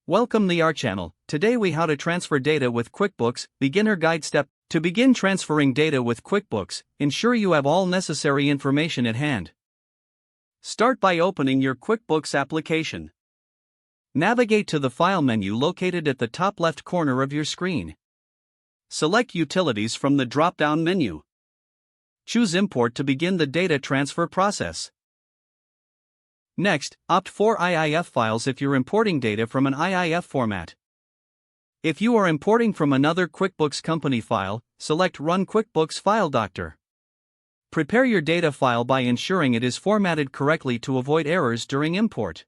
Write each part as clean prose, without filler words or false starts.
Welcome to our channel. Today we how to transfer data with QuickBooks, beginner guide step. To begin transferring data with QuickBooks, ensure you have all necessary information at hand. Start by opening your QuickBooks application. Navigate to the File menu located at the top left corner of your screen. Select Utilities from the drop-down menu. Choose Import to begin the data transfer process. Next, opt for IIF files if you're importing data from an IIF format. If you are importing from another QuickBooks company file, select Run QuickBooks File Doctor. Prepare your data file by ensuring it is formatted correctly to avoid errors during import.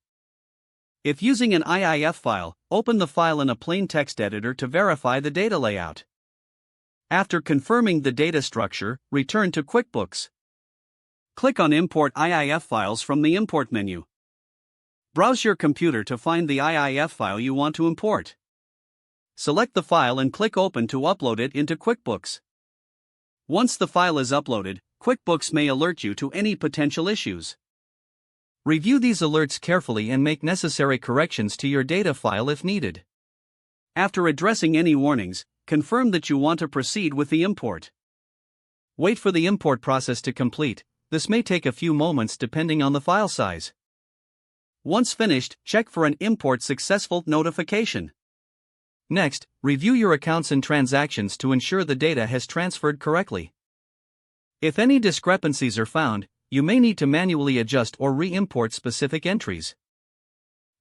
If using an IIF file, open the file in a plain text editor to verify the data layout. After confirming the data structure, return to QuickBooks. Click on Import IIF files from the Import menu. Browse your computer to find the IIF file you want to import. Select the file and click Open to upload it into QuickBooks. Once the file is uploaded, QuickBooks may alert you to any potential issues. Review these alerts carefully and make necessary corrections to your data file if needed. After addressing any warnings, confirm that you want to proceed with the import. Wait for the import process to complete. This may take a few moments depending on the file size. Once finished, check for an Import Successful notification. Next, review your accounts and transactions to ensure the data has transferred correctly. If any discrepancies are found, you may need to manually adjust or re-import specific entries.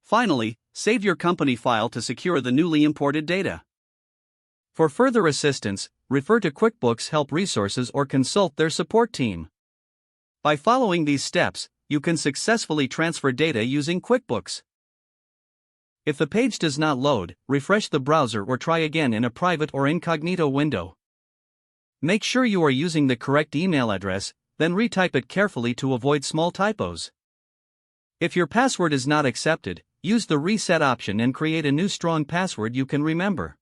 Finally, save your company file to secure the newly imported data. For further assistance, refer to QuickBooks Help Resources or consult their support team. By following these steps, you can successfully transfer data using QuickBooks. If the page does not load, refresh the browser or try again in a private or incognito window. Make sure you are using the correct email address, then retype it carefully to avoid small typos. If your password is not accepted, use the reset option and create a new strong password you can remember.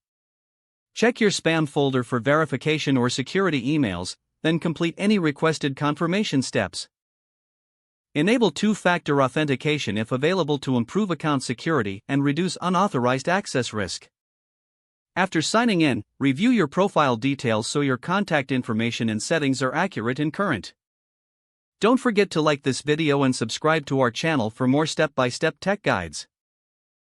Check your spam folder for verification or security emails, then complete any requested confirmation steps. Enable two-factor authentication if available to improve account security and reduce unauthorized access risk. After signing in, review your profile details so your contact information and settings are accurate and current. Don't forget to like this video and subscribe to our channel for more step-by-step tech guides.